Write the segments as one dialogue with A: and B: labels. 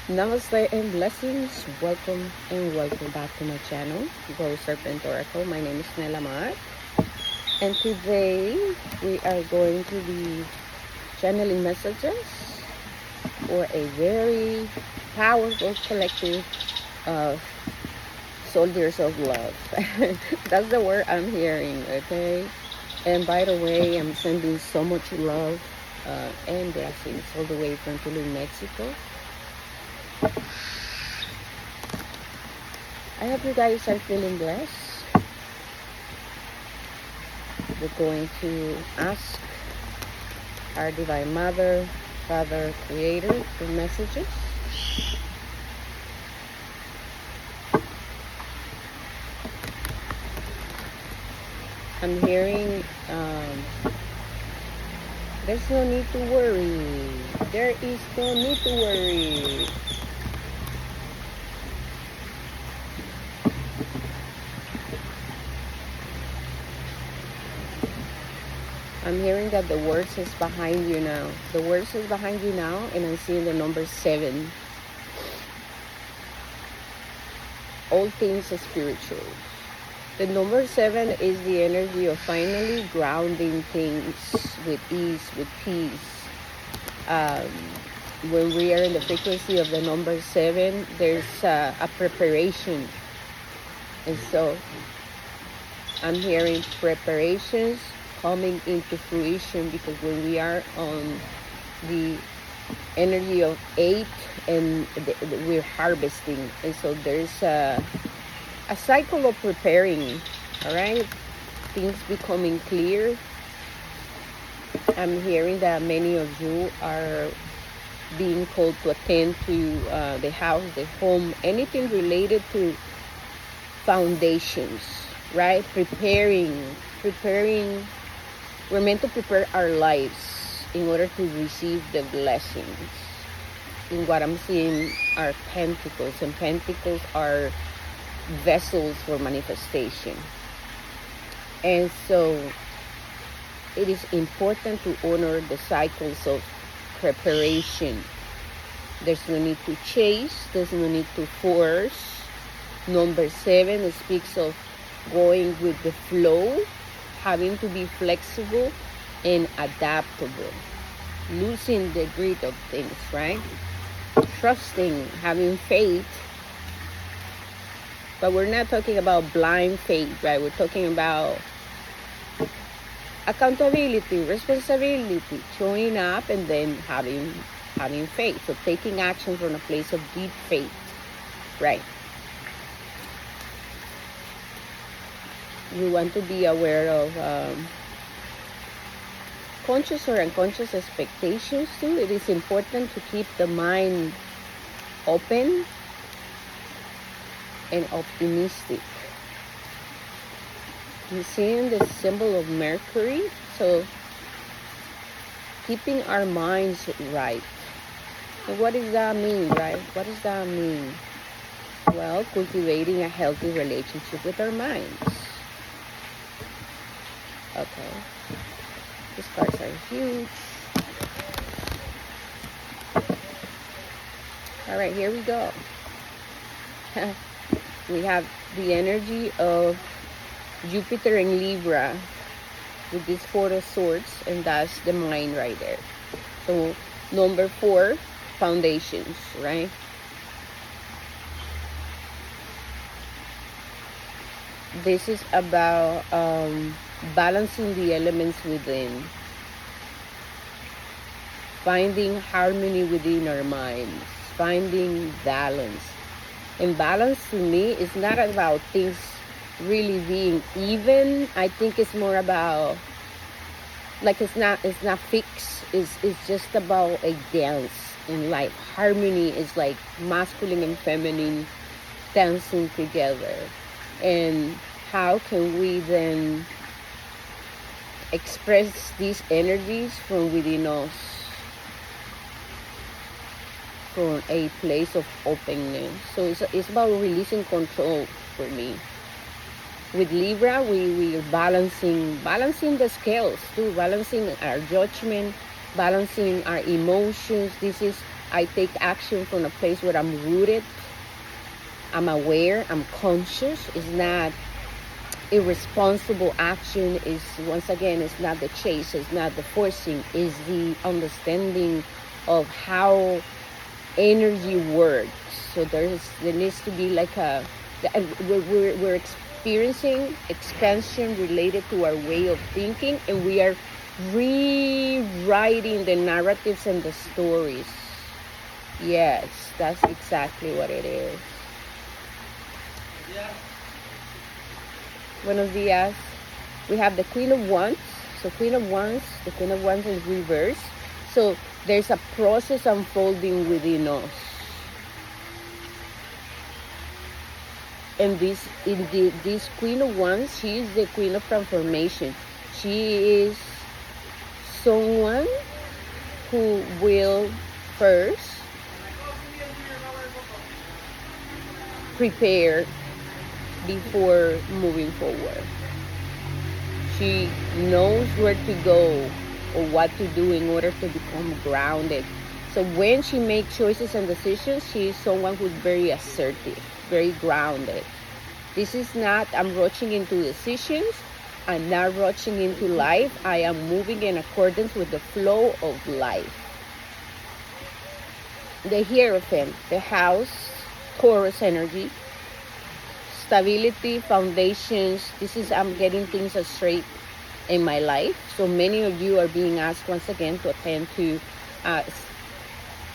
A: Namaste and blessings. Welcome and welcome back to my channel, Rose Serpent Oracle. My name is Nella Mar, and today we are going to be channeling messages for a very powerful collective of soldiers of love. That's the word I'm hearing, okay? And by the way, I'm sending so much love and blessings all the way from Tulum, Mexico. I hope you guys are feeling blessed. We're going to ask our Divine Mother, Father, Creator for messages. I'm hearing there's no need to worry. There is no need to worry. I'm hearing that the words is behind you now. The words is behind you now, and I'm seeing the number 7. All things are spiritual. The number 7 is the energy of finally grounding things with ease, with peace. When we are in the frequency of the number 7, there's a preparation. And so I'm hearing preparations coming into fruition, because when we are on the energy of 8 and we're harvesting, and so there's a cycle of preparing, all right? Things becoming clear. I'm hearing that many of you are being called to attend to the house, the home, anything related to foundations, right? Preparing. We're meant to prepare our lives in order to receive the blessings. In what I'm seeing are pentacles, and pentacles are vessels for manifestation. And so it is important to honor the cycles of preparation. There's no need to chase, there's no need to force. Number 7 speaks of going with the flow, having to be flexible and adaptable, losing the grit of things, right? Trusting, having faith. But we're not talking about blind faith, right? We're talking about accountability, responsibility, showing up, and then having faith. So taking action from a place of deep faith, right? We want to be aware of conscious or unconscious expectations too. It is important to keep the mind open and optimistic. You're seeing the symbol of Mercury, so keeping our minds right. And what does that mean, right? What does that mean? Well, cultivating a healthy relationship with our minds. Okay, these cards are huge. All right, here we go. We have the energy of Jupiter and Libra with this 4 of Swords, and that's the mind right there. So number 4, foundations, right? This is about balancing the elements within, finding harmony within our minds, finding balance. And balance to me is not about things really being even. I think it's more about, like, it's not fixed. It's just about a dance in life. Harmony is like masculine and feminine dancing together. And how can we then express these energies from within us, from a place of openness? So it's about releasing control for me. With Libra, we are balancing the scales too, balancing our judgment, balancing our emotions. This is I take action from a place where I'm rooted, I'm aware, I'm conscious. It's not irresponsible action. Is, once again, it's not the chase, it's not the forcing, it's the understanding of how energy works. So there needs to be like we're experiencing expansion related to our way of thinking, and we are rewriting the narratives and the stories. Yes, that's exactly what it is. Buenos días. We have the Queen of Wands. So Queen of Wands, the Queen of Wands is reverse. So there's a process unfolding within us. And this Queen of Wands, she is the Queen of transformation. She is someone who will first prepare before moving forward. She knows where to go or what to do in order to become grounded. So when she makes choices and decisions, she is someone who's very assertive, very grounded. This is not, I'm rushing into decisions, I'm not rushing into life, I am moving in accordance with the flow of life. The Hierophant, the house, Taurus energy, stability, foundations. This is, I'm getting things straight in my life. So many of you are being asked once again to attend to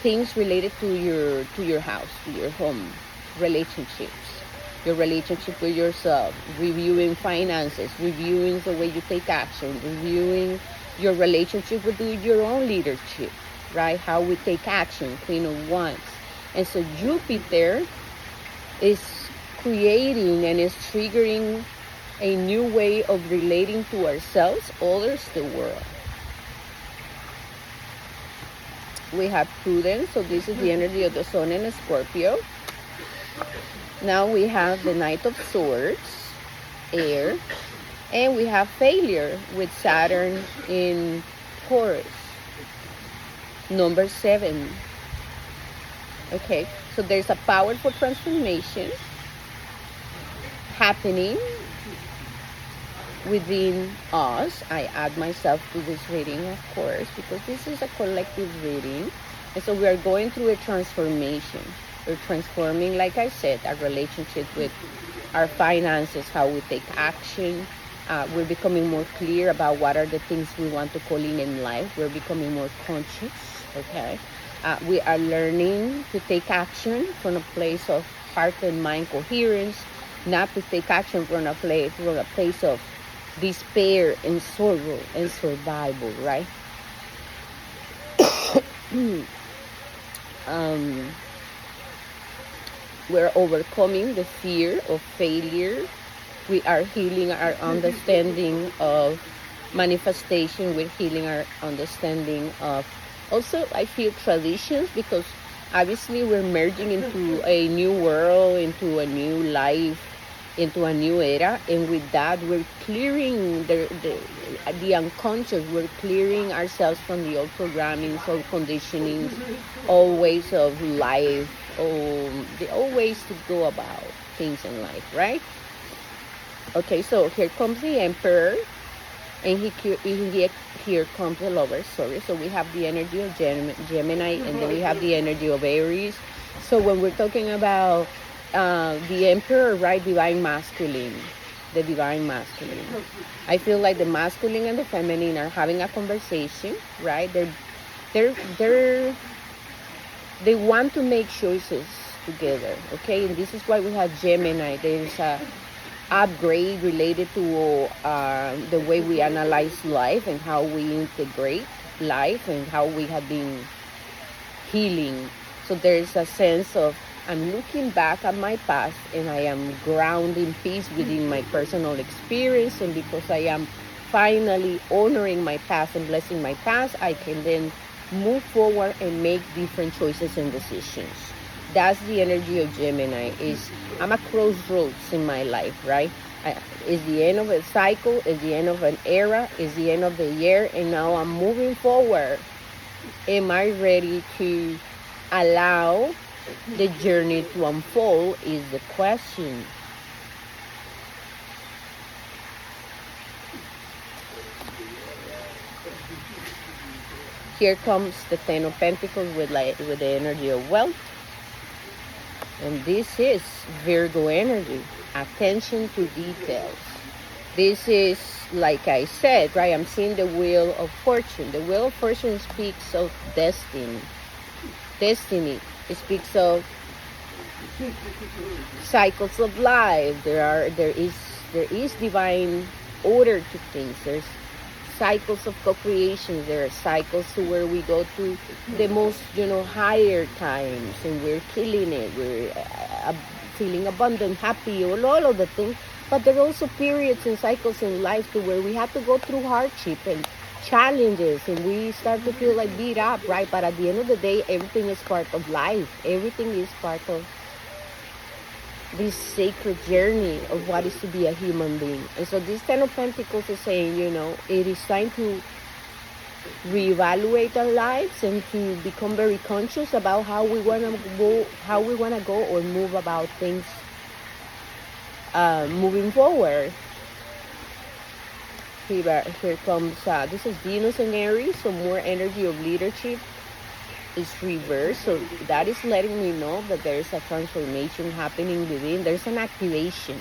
A: things related to your house, to your home, relationships, your relationship with yourself, reviewing finances, reviewing the way you take action, reviewing your relationship with your own leadership, right? How we take action, Queen of Wands. And so Jupiter is creating and is triggering a new way of relating to ourselves, others, the world. We have Prudence, so this is the energy of the Sun in Scorpio. Now we have the Knight of Swords, air, and we have Failure with Saturn in Taurus, number 7. Okay, so there's a powerful transformation happening within us. I add myself to this reading, of course, because this is a collective reading. And so we are going through a transformation. We're transforming, like I said, our relationship with our finances, how we take action. We're becoming more clear about what are the things we want to call in life. We're becoming more conscious, okay? We are learning to take action from a place of heart and mind coherence, not to take action from a place of despair and sorrow and survival, right? We're overcoming the fear of failure. We are healing our understanding of manifestation. We're healing our understanding of also, I feel, traditions, because obviously we're merging into a new world, into a new life, into a new era, and with that we're clearing the unconscious. We're clearing ourselves from the old programming, old conditionings, old ways of life, the old ways to go about things in life, right? Okay, so here comes the Emperor, and here comes the Lover, sorry. So we have the energy of Gemini, and then we have the energy of Aries. So when we're talking about the Emperor, right, divine masculine, the divine masculine, I feel like the masculine and the feminine are having a conversation, right? They want to make choices together, okay? And this is why we have Gemini. There's a upgrade related to the way we analyze life and how we integrate life and how we have been healing. So there's a sense of, I'm looking back at my past and I am grounding peace within my personal experience, and because I am finally honoring my past and blessing my past, I can then move forward and make different choices and decisions. That's the energy of Gemini. I'm at crossroads in my life, right? It's the end of a cycle, it's the end of an era, it's the end of the year, and now I'm moving forward. Am I ready to allow the journey to unfold is the question. Here comes the Ten of Pentacles with the energy of wealth. And this is Virgo energy, attention to details. This is, like I said, right, I'm seeing the Wheel of Fortune. The Wheel of Fortune speaks of destiny. Destiny. It speaks of cycles of life. There is divine order to things. There's cycles of co-creation. There are cycles to where we go through the most, higher times, and we're killing it. We're feeling abundant, happy, all of the things. But there are also periods and cycles in life to where we have to go through hardship and challenges, and we start to feel like beat up, right? But at the end of the day, everything is part of life. Everything is part of this sacred journey of what is to be a human being. And so this Ten of Pentacles is saying, it is time to reevaluate our lives and to become very conscious about how we want to go or move about things moving forward. Here comes, this is Venus and Aries, so more energy of leadership is reversed. So that is letting me know that there is a transformation happening within. There's an activation.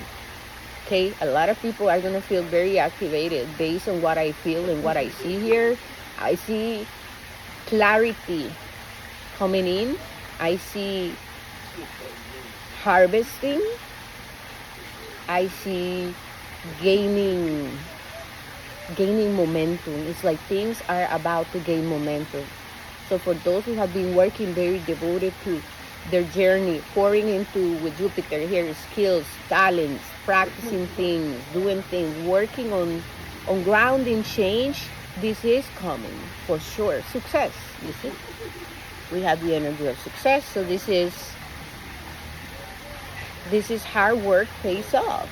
A: Okay, a lot of people are going to feel very activated based on what I feel and what I see here. I see clarity coming in. I see harvesting. I see gaining momentum. It's like things are about to gain momentum. So for those who have been working very devoted to their journey, pouring into, with Jupiter here, skills, talents, practicing things, doing things, working on grounding change, this is coming for sure. Success, you see. We have the energy of success. So this is hard work pays off.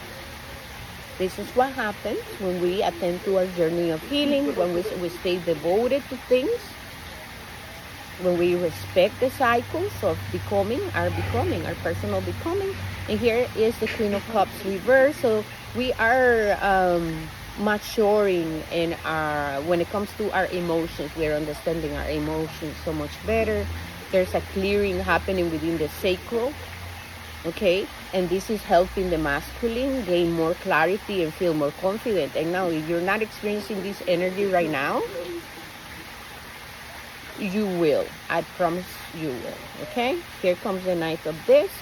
A: This is what happens when we attend to our journey of healing, when we stay devoted to things, when we respect the cycles of our personal becoming. And here is the Queen of Cups reverse. So we are maturing when it comes to our emotions. We're understanding our emotions so much better. There's a clearing happening within the sacral. Okay, and this is helping the masculine gain more clarity and feel more confident. And now, if you're not experiencing this energy right now, you will. I promise you will. Okay, here comes the Knight of Discs.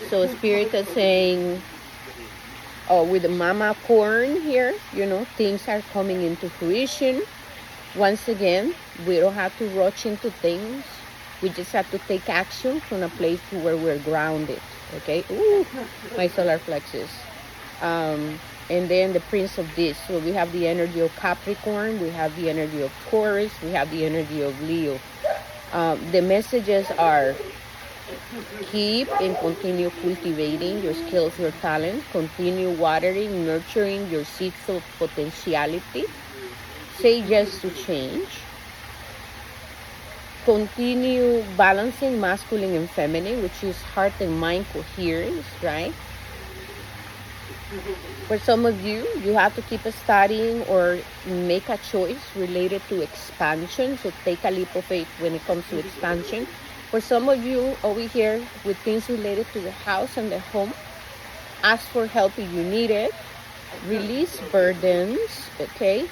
A: So Spirit is saying, with the Mama Corn here, things are coming into fruition. Once again, we don't have to rush into things. We just have to take action from a place to where we're grounded. Okay? Ooh, my solar plexus. And then the Prince of Discs. So we have the energy of Capricorn. We have the energy of Taurus. We have the energy of Leo. The messages are: keep and continue cultivating your skills, your talents. Continue watering, nurturing your seeds of potentiality. Say yes to change. Continue balancing masculine and feminine, which is heart and mind coherence, right? For some of you, you have to keep studying or make a choice related to expansion. So take a leap of faith when it comes to expansion. For some of you over here with things related to the house and the home, ask for help if you need it. Release burdens, okay?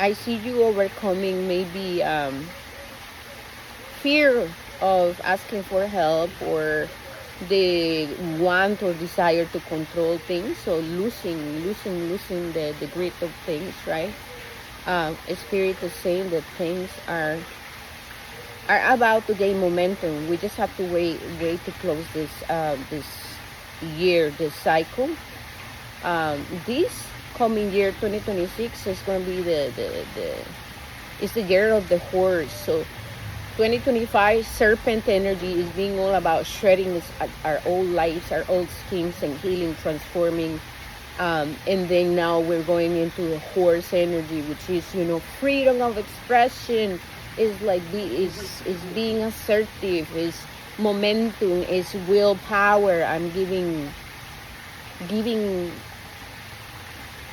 A: I see you overcoming maybe fear of asking for help, or the want or desire to control things. So losing the grip of things, right? Spirit is saying that things are about to gain momentum. We just have to wait to close this year, this cycle. This coming year, 2026, is going to be it's the year of the horse. So 2025 serpent energy is being all about shredding our old lives, our old schemes, and healing, transforming. And then now we're going into the horse energy, which is, freedom of expression, is like is being assertive, is momentum, is willpower. I'm giving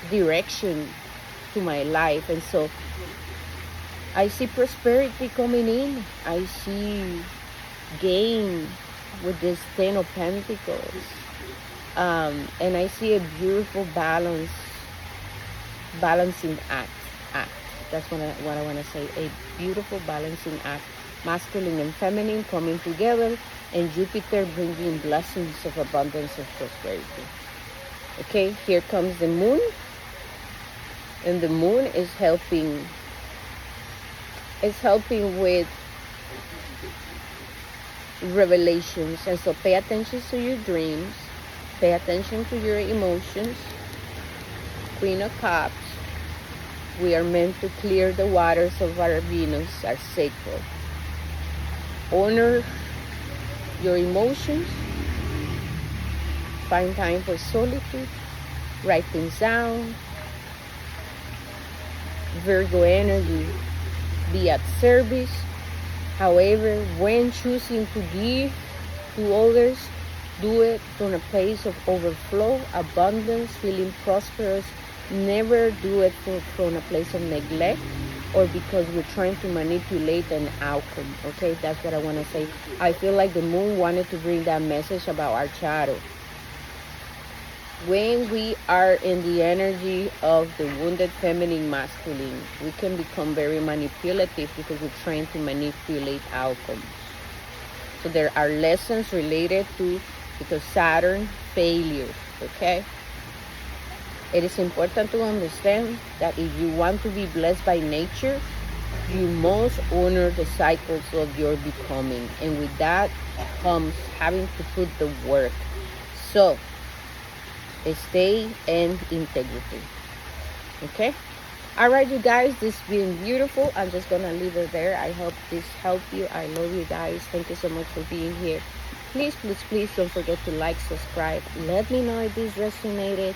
A: direction to my life. And so I see prosperity coming in. I see gain with this 10 of Pentacles. And I see a beautiful balancing act. That's what I want to say. A beautiful balancing act. Masculine and feminine coming together, and Jupiter bringing blessings of abundance and prosperity. Okay, here comes the moon. And the moon is helping with revelations. And so pay attention to your dreams. Pay attention to your emotions. Queen of Cups. We are meant to clear the waters of our Venus, are sacred. Honor your emotions. Find time for solitude. Write things down. Virgo energy. Be at service. However, when choosing to give to others, do it from a place of overflow, abundance, feeling prosperous. Never do it from a place of neglect or because we're trying to manipulate an outcome. Okay, that's what I want to say. I feel like the moon wanted to bring that message about our shadow. When we are in the energy of the wounded feminine masculine, we can become very manipulative because we're trying to manipulate outcomes. So there are lessons related to, because Saturn, failure, okay? It is important to understand that if you want to be blessed by nature, you must honor the cycles of your becoming. And with that comes having to put the work. So, stay in integrity. Okay? Alright, you guys, this has been beautiful. I'm just going to leave it there. I hope this helped you. I love you guys. Thank you so much for being here. Please don't forget to like, subscribe. Let me know if this resonated.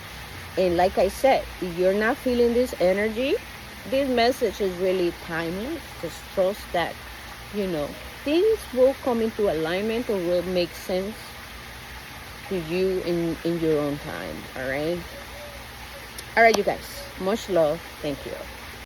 A: And like I said, if you're not feeling this energy, this message is really timeless. Just trust that, things will come into alignment or will make sense to you in your own time. All right, you guys. Much love. Thank you.